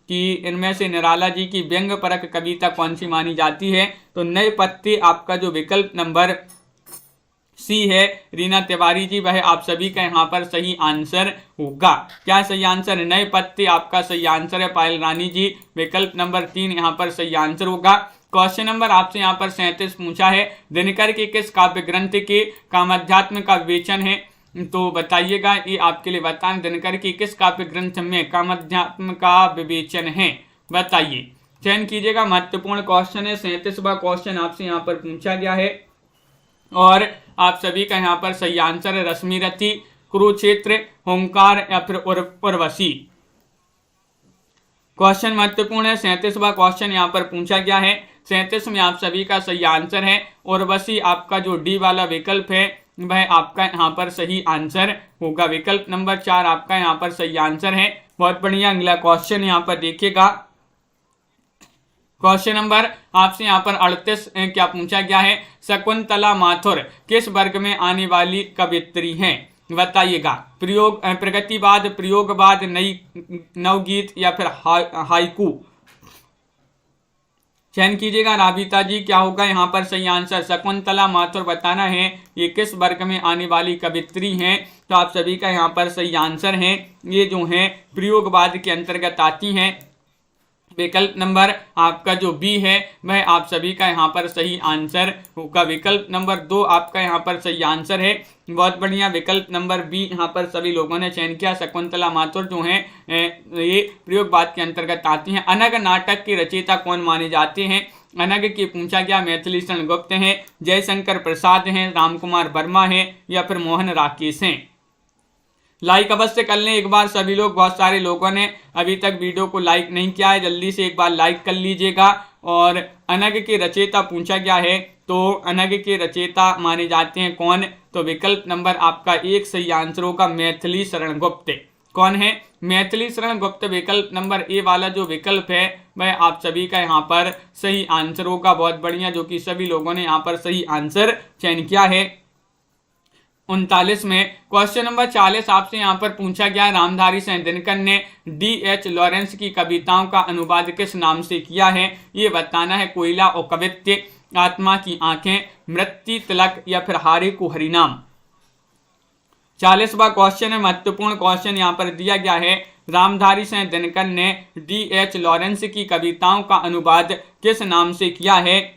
कि इनमें से निराला जी की व्यंग परक कविता कौन सी मानी जाती है? तो नए पत्ते आपका जो विकल्प नंबर सी है, रीना तिवारी जी, वह आप सभी का यहाँ पर सही आंसर होगा। क्या सही आंसर है? नए पत्ते आपका सही आंसर है, पायल रानी जी। विकल्प नंबर 3 यहाँ पर सही आंसर होगा। क्वेश्चन नंबर आपसे यहाँ पर 37 पूछा है, दिनकर के किस काव्य ग्रंथ के कामाध्यात्म का विवेचन है? तो बताइएगा, ये आपके लिए बताएं, दिनकर की किस काव्य ग्रंथ में कामाध्यात्म का विवेचन है? बताइए, चयन कीजिएगा। महत्वपूर्ण क्वेश्चन है, 37वां क्वेश्चन आपसे यहाँ पर पूछा गया है और आप सभी का यहाँ पर सही आंसर है रश्मि रथी, कुरुक्षेत्र, होमकार या फिर उर्वशी। क्वेश्चन महत्वपूर्ण है, 37वां क्वेश्चन यहाँ पर पूछा गया है। 37 में आप सभी का सही आंसर है उर्वशी। आपका जो डी वाला विकल्प है वह आपका यहाँ पर सही आंसर होगा। विकल्प नंबर 4 आपका यहाँ पर सही आंसर है। बहुत बढ़िया। अगला क्वेश्चन यहाँ पर देखिएगा, क्वेश्चन नंबर आपसे यहाँ पर 38 क्या पूछा गया है, शकुंतला माथुर किस वर्ग में आने वाली कवियत्री हैं? बताइएगा। प्रगतिवाद, प्रयोगवाद, नवगीत या फिर हाइकू। चयन कीजिएगा। राबिता जी, क्या होगा यहाँ पर सही आंसर? शकुंतला माथुर बताना है ये किस वर्ग में आने वाली कवियत्री हैं। तो आप सभी का यहाँ पर सही आंसर है, ये जो है प्रयोगवाद के अंतर्गत आती हैं। विकल्प नंबर आपका जो बी है वह आप सभी का यहाँ पर सही आंसर होगा। विकल्प नंबर 2 आपका यहाँ पर सही आंसर है। बहुत बढ़िया। विकल्प नंबर बी यहाँ पर सभी लोगों ने चयन किया। शकुंतला माथुर जो हैं ये प्रयोगवाद के अंतर्गत आती हैं। अनग नाटक के रचयिता कौन माने जाते हैं? अनग की पूछा गया, मैथिली शरण गुप्त हैं, जयशंकर प्रसाद हैं, रामकुमार वर्मा हैं या फिर मोहन राकेश हैं। लाइक अवश्य कर लें एक बार सभी लोग। बहुत सारे लोगों ने अभी तक वीडियो को लाइक नहीं किया है, जल्दी से एक बार लाइक कर लीजिएगा। और अनग के रचयिता पूछा गया है, तो अनग के रचयिता माने जाते हैं कौन? तो विकल्प नंबर आपका 1 सही आंसर होगा, मैथिली शरण गुप्त। कौन है? मैथिली शरण गुप्त। विकल्प नंबर ए वाला जो विकल्प है वह आप सभी का यहाँ पर सही आंसर होगा। बहुत बढ़िया, जो कि सभी लोगों ने यहाँ पर सही आंसर चयन किया है। 39 में क्वेश्चन नंबर 40 आपसे यहाँ पर पूछा गया, रामधारी सिंह दिनकर ने D.H. लॉरेंस की कविताओं का अनुवाद किस नाम से किया है? ये बताना है। कोयला और कवित्य, आत्मा की आंखें, मृत्यु तिलक या फिर हारे को हरिनाम। 40वां क्वेश्चन है, महत्वपूर्ण क्वेश्चन यहाँ पर दिया गया है, रामधारी सिंह दिनकर ने D.H. लॉरेंस की कविताओं का अनुवाद किस नाम से किया है?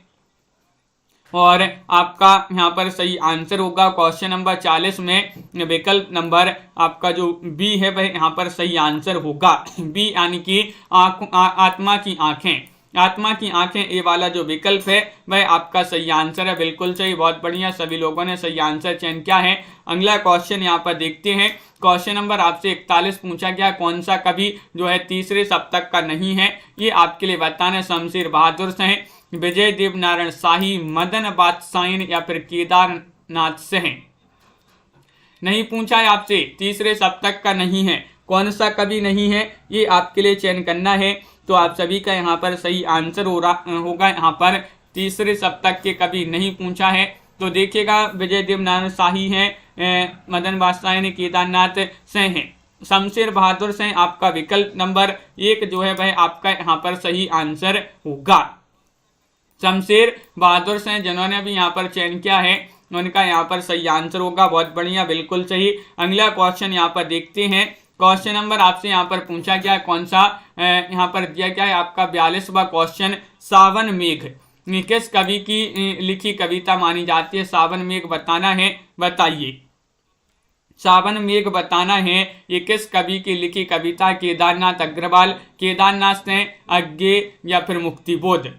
और आपका यहाँ पर सही आंसर होगा क्वेश्चन नंबर 40 में विकल्प नंबर आपका जो बी है वह यहाँ पर सही आंसर होगा। बी यानी कि आत्मा की आंखें। आत्मा की आंखें ए वाला जो विकल्प है वह आपका सही आंसर है। बिल्कुल सही, बहुत बढ़िया, सभी लोगों ने सही आंसर चयन किया है। अगला क्वेश्चन यहाँ पर देखते हैं। क्वेश्चन नंबर आपसे 41 पूछा गया, कौन सा कवि जो है तीसरे सप्तक का नहीं है? ये आपके लिए बताना, शमशेर बहादुर से है, विजय देवनारायण शाही, मदन बादशाह या फिर केदारनाथ से है। नहीं पूछा है आपसे, तीसरे सप्तक का नहीं है, कौन सा कवि नहीं है ये आपके लिए चयन करना है। तो आप सभी का यहाँ पर सही आंसर होगा। यहाँ पर तीसरे सप्तक के कवि नहीं पूछा है, तो देखिएगा विजय देवनारायण शाही है, मदन बादशाह ने केदारनाथ से हैं, शमशेर बहादुर से आपका विकल्प नंबर 1 जो है वह आपका यहाँ पर सही आंसर होगा। शमशेर बहादुर से जिन्होंने भी यहाँ पर चयन किया है उनका यहाँ पर सही आंसर होगा। बहुत बढ़िया, बिल्कुल सही। अगला क्वेश्चन यहाँ पर देखते हैं। क्वेश्चन नंबर आपसे यहाँ पर पूछा गया है, कौन सा यहाँ पर दिया गया है आपका 42वां क्वेश्चन, सावन मेघ किस कवि की लिखी कविता मानी जाती है? सावन मेघ बताना है, बताइए। सावन मेघ बताना है ये किस कवि की लिखी कविता? केदारनाथ अग्रवाल, केदारनाथ से अज्ञे या फिर मुक्तिबोध।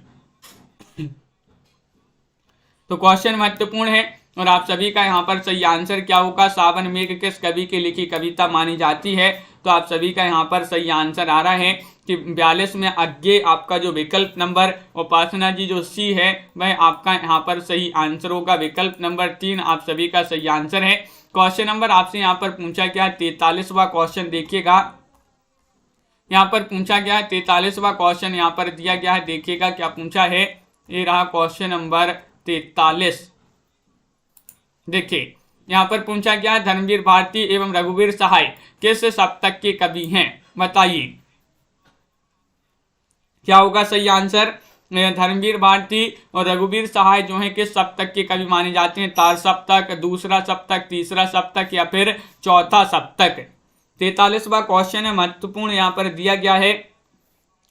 तो क्वेश्चन महत्वपूर्ण है और आप सभी का यहाँ पर सही आंसर क्या होगा? सावन मेघ किस कवि की लिखी कविता मानी जाती है? तो आप सभी का यहाँ पर सही आंसर आ रहा है कि 42 में अज्ञे आपका जो विकल्प नंबर, उपासना जी जो सी है वह आपका यहाँ पर सही आंसर होगा। विकल्प नंबर 3 आप सभी का सही आंसर है। क्वेश्चन नंबर आपसे यहाँ पर पूछा गया 43वां क्वेश्चन, देखिएगा यहाँ पर पूछा गया 43वां क्वेश्चन यहाँ पर दिया गया है, देखिएगा क्या पूछा है। ये रहा क्वेश्चन नंबर 43। देखिए यहाँ पर पूछा गया, धर्मवीर भारती एवं रघुवीर सहाय किस सप्तक के कवि हैं? बताइए क्या होगा सही आंसर। धर्मवीर भारती और रघुवीर सहाय जो है किस सप्तक के कवि माने जाते हैं? तार सप्तक, दूसरा सप्तक, तीसरा सप्तक या फिर चौथा सप्तक। 43वां क्वेश्चन है, महत्वपूर्ण यहाँ पर दिया गया है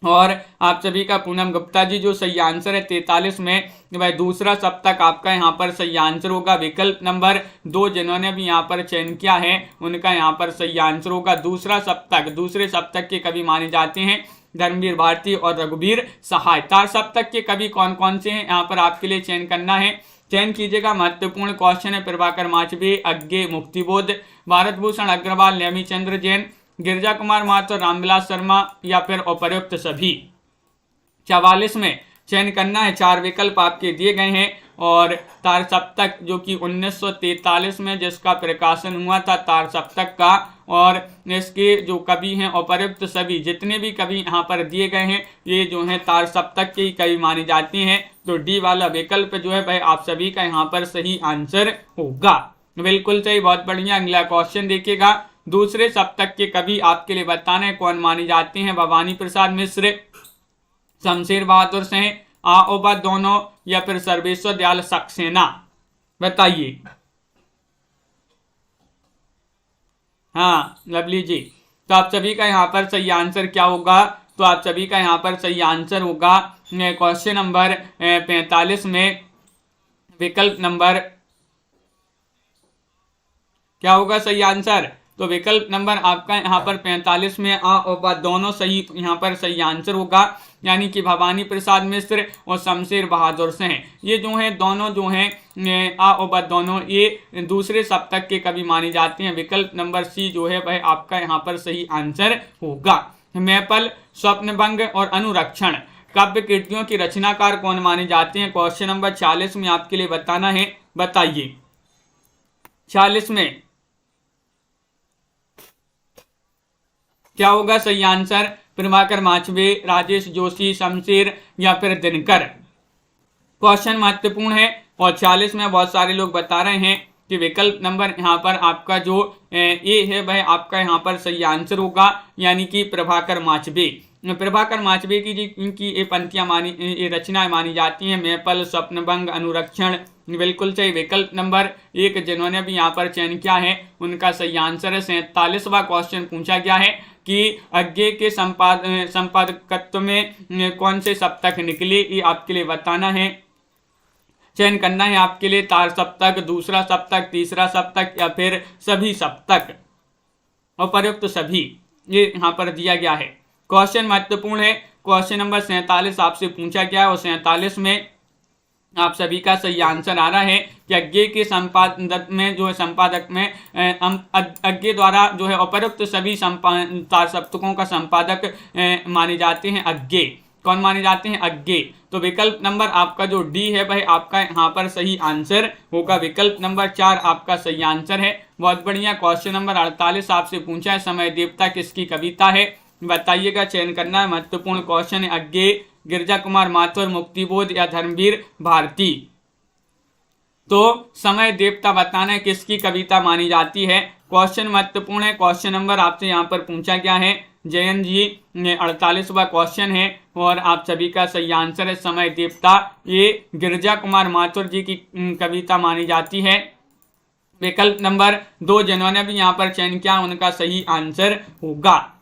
और आप सभी का पूनम गुप्ता जी जो सही आंसर है 43 में वह दूसरा सप्तक आपका यहाँ पर सही आंसर होगा। विकल्प नंबर 2 जिन्होंने भी यहाँ पर चयन किया है उनका यहाँ पर सही आंसर होगा। दूसरा सप्तक, दूसरे सप्तक के कवि माने जाते हैं धर्मवीर भारती और रघुवीर सहाय। तार सप्तक के कवि कौन कौन से हैं यहाँ पर आपके लिए चयन करना है, चयन कीजिएगा। महत्वपूर्ण क्वेश्चन है। प्रभाकर माचवे, अज्ञे, मुक्तिबोध, भारत भूषण अग्रवाल, नेमी चंद्र जैन, गिरजा कुमार महतो, रामविलास शर्मा या फिर उपर्युक्त सभी। 44 में चयन करना है। 4 विकल्प आपके दिए गए हैं और तार सप्तक जो कि 1943 में जिसका प्रकाशन हुआ था तार सप्तक का, और इसके जो कवि हैं उपर्युक्त सभी, जितने भी कवि यहाँ पर दिए गए हैं ये जो है तार सप्तक के ही कवि माने जाते हैं। तो डी वाला विकल्प जो है भाई आप सभी का यहाँ पर सही आंसर होगा। बिल्कुल सही, बहुत बढ़िया। अगला क्वेश्चन देखिएगा। दूसरे सप्तक के कवि आपके लिए बताना है कौन माने जाते हैं? भवानी प्रसाद मिश्र, शमशेर बहादुर सिंह, आओबा दोनों या फिर सर्वेश्वर दयाल सक्सेना। बताइए। हाँ लवली जी, तो आप सभी का यहाँ पर सही आंसर क्या होगा? तो आप सभी का यहाँ पर सही आंसर होगा क्वेश्चन नंबर 45 में विकल्प नंबर क्या होगा सही आंसर? तो विकल्प नंबर आपका यहाँ पर 45 में आ और बा दोनों सही यहाँ पर सही आंसर होगा, यानी कि भवानी प्रसाद मिश्र और शमशेर बहादुर सिंह ये जो हैं दोनों जो हैं आ और बा दोनों ये दूसरे सप्तक के कवि माने जाते हैं। विकल्प नंबर सी जो है वह आपका यहाँ पर सही आंसर होगा। मैपल, स्वप्नभंग और अनुरक्षण काव्य कृतियों की रचनाकार कौन माने जाते हैं? क्वेश्चन नंबर 40 में आपके लिए बताना है। बताइए। 40 में क्या होगा सही आंसर? प्रभाकर माचवे, राजेश जोशी, शमशेर या फिर दिनकर। क्वेश्चन महत्वपूर्ण है और 40 में बहुत सारे लोग बता रहे हैं कि विकल्प नंबर यहाँ पर आपका जो ए है वह आपका यहाँ पर सही आंसर होगा, यानी कि प्रभाकर माचवे। प्रभाकर माचवे की ये पंक्तियां ये रचनाएं मानी जाती हैं मैपल, स्वप्नभंग, अनुरक्षण। बिल्कुल सही। विकल्प नंबर 1 जिन्होंने भी यहाँ पर चयन किया है उनका सही आंसर है। 47वां क्वेश्चन पूछा गया है कि अज्ञे के संपादकत्व में कौन से सप्तक निकले, ये आपके लिए बताना है, चयन करना है आपके लिए। तार सप्तक, दूसरा सप्तक, तीसरा सप्तक या फिर सभी सप्तक, उपर्युक्त सभी, ये यहाँ पर दिया गया है। क्वेश्चन महत्वपूर्ण है। क्वेश्चन नंबर 47 आपसे पूछा गया है और 47 में आप सभी का सही आंसर आ रहा है कि अज्ञे के संपादक में जो है संपादक में अज्ञे द्वारा जो है उपर्युक्त सभी तार सप्तकों का संपादक माने जाते हैं अज्ञे। कौन माने जाते हैं? अज्ञे। तो विकल्प नंबर आपका जो डी है वह आपका यहाँ पर सही आंसर होगा। विकल्प नंबर 4 आपका सही आंसर है। बहुत बढ़िया। क्वेश्चन नंबर 48 आपसे पूछा है समय देवता किसकी कविता है, बताइएगा, चयन करना है। महत्वपूर्ण क्वेश्चन है। अज्ञे, गिरजा कुमार माथुर, मुक्तिबोध या धर्मवीर भारती। तो समय देवता बताना है किसकी कविता मानी जाती है। क्वेश्चन महत्वपूर्ण है। क्वेश्चन नंबर आपसे यहाँ पर पूछा गया है जयन जी, 48वां क्वेश्चन है और आप सभी का सही आंसर है समय देवता। ये गिरजा कुमार माथुर जी की कविता मानी जाती है। विकल्प नंबर 2 जिन्होंने भी यहाँ पर चयन किया उनका सही आंसर होगा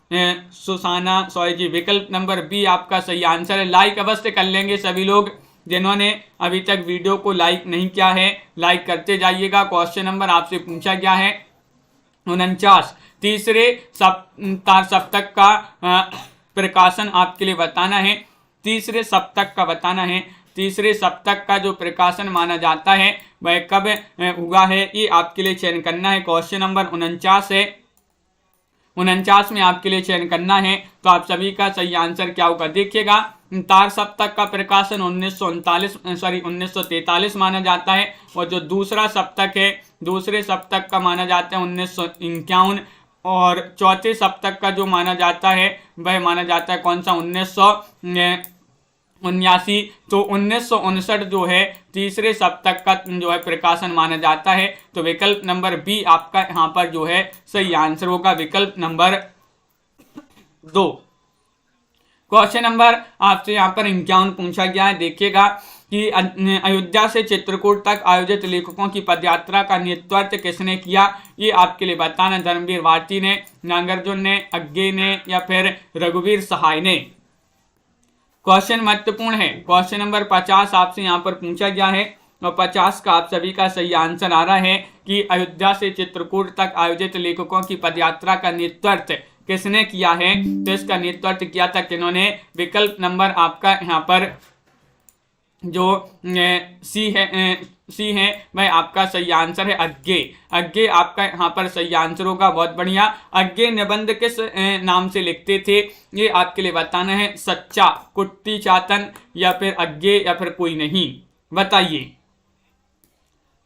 सुसाना सॉय जी। विकल्प नंबर बी आपका सही आंसर है। लाइक अवश्य कर लेंगे सभी लोग, जिन्होंने अभी तक वीडियो को लाइक नहीं किया है लाइक करते जाइएगा। क्वेश्चन नंबर आपसे पूछा गया है 49, तीसरे तार सप्तक का प्रकाशन आपके लिए बताना है। तीसरे सप्तक का बताना है। तीसरे सप्तक का जो प्रकाशन माना जाता है वह कब हुआ है, ये आपके लिए चयन करना है। क्वेश्चन नंबर 49 है। 49 में आपके लिए चयन करना है। तो आप सभी का सही आंसर क्या होगा देखिएगा। तार सप्तक का प्रकाशन 1943 माना जाता है और जो दूसरा सप्तक है दूसरे सप्तक का माना जाता है 1951 और चौथे सप्तक का जो माना जाता है वह माना जाता है कौन सा 1979। तो 1959 जो है तीसरे सप्तक का जो है प्रकाशन माना जाता है। तो विकल्प नंबर बी आपका यहाँ पर जो है सही आंसर होगा। विकल्प नंबर 2। क्वेश्चन नंबर आपसे यहाँ पर 51 पूछा गया है। देखिएगा कि अयोध्या से चित्रकूट तक आयोजित लेखकों की पदयात्रा का नेतृत्व किसने किया, ये आपके लिए बताना। धर्मवीर भारती ने, नागार्जुन ने, अज्ञे ने या फिर रघुवीर सहाय ने। क्वेश्चन महत्वपूर्ण है। क्वेश्चन नंबर 50 आपसे यहाँ पर पूछा गया है और 50 का आप सभी का सही आंसर आ रहा है कि अयोध्या से चित्रकूट तक आयोजित लेखकों की पदयात्रा का नेतृत्व किसने किया है। तो इसका नेतृत्व किया था किन्होंने। विकल्प नंबर आपका यहाँ पर जो सी है वह आपका सही आंसर है अज्ञे। अज्ञे आपका यहाँ पर सही आंसर होगा। बहुत बढ़िया। अज्ञे निबंध किस नाम से लिखते थे, ये आपके लिए बताना है। सच्चा, कुट्टी चातन या फिर अज्ञे या फिर कोई नहीं, बताइए।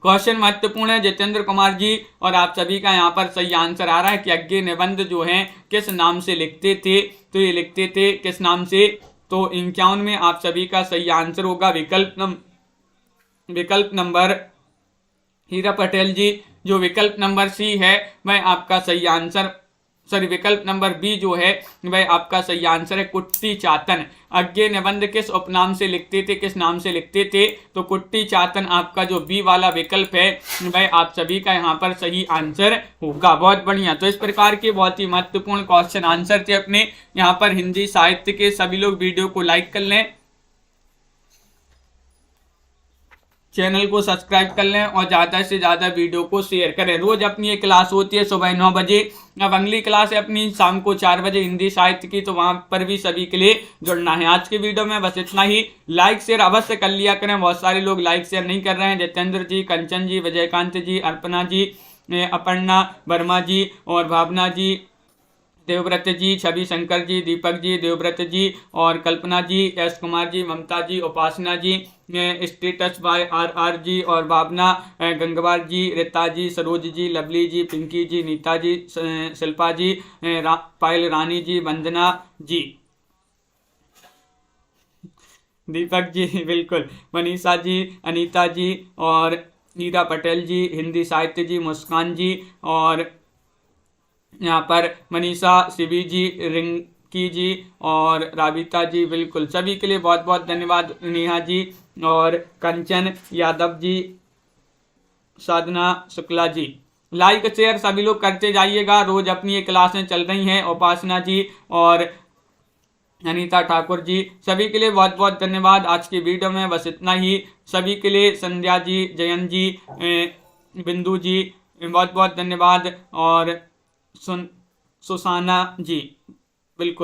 क्वेश्चन महत्वपूर्ण है जितेंद्र कुमार जी और आप सभी का यहाँ पर सही आंसर आ रहा है कि अज्ञे निबंध जो है किस नाम से लिखते थे। तो ये लिखते थे किस नाम से, तो 51 में आप सभी का सही आंसर होगा विकल्प नंबर हीरा पटेल जी। जो विकल्प नंबर सी है वह आपका सही आंसर, सॉरी विकल्प नंबर बी जो है वह आपका सही आंसर है कुट्टी चातन। अज्ञे निबंध किस उपनाम से लिखते थे, किस नाम से लिखते थे, तो कुट्टी चातन आपका जो बी वाला विकल्प है वह आप सभी का यहाँ पर सही आंसर होगा। बहुत बढ़िया। तो इस प्रकार के बहुत ही महत्वपूर्ण क्वेश्चन आंसर थे अपने यहाँ पर हिंदी साहित्य के। सभी लोग वीडियो को लाइक कर लें, चैनल को सब्सक्राइब कर लें और ज़्यादा से ज़्यादा वीडियो को शेयर करें। रोज अपनी एक क्लास होती है सुबह 9 बजे। अब अगली क्लास है अपनी शाम को 4 बजे हिंदी साहित्य की, तो वहाँ पर भी सभी के लिए जुड़ना है। आज के वीडियो में बस इतना ही। लाइक शेयर अवश्य कर लिया करें, बहुत सारे लोग लाइक शेयर नहीं कर रहे हैं। जितेंद्र जी, कंचन जी, विजयकांत जी, अर्पणा जी, अपर्णा वर्मा जी और भावना जी, देवव्रत जी, छवि शंकर जी, दीपक जी, देवव्रत जी और Kalpana ji, S Kumar ji, Mamta ji, Upasana ji, status by RR ji और भावना, गंगवार जी, रीता जी, सरोज जी, लवली जी, पिंकी जी, नीता जी, शिल्पा जी, पायल रानी जी, वंदना जी, दीपक जी बिल्कुल, मनीषा जी, अनीता जी और हीरा पटेल जी, हिंदी साहित्य जी, मुस्कान जी और यहाँ पर मनीषा, शिवी जी, रिंकी जी और राबिता जी, बिल्कुल सभी के लिए बहुत बहुत धन्यवाद। नेहा जी और कंचन यादव जी, साधना शुक्ला जी, लाइक शेयर सभी लोग करते जाइएगा। रोज अपनी ये क्लासें चल रही हैं। उपासना जी और अनीता ठाकुर जी, सभी के लिए बहुत बहुत धन्यवाद। आज की वीडियो में बस इतना ही। सभी के लिए संध्या जी, जयंत जी, बिंदु जी, बहुत बहुत धन्यवाद और सुसाना जी।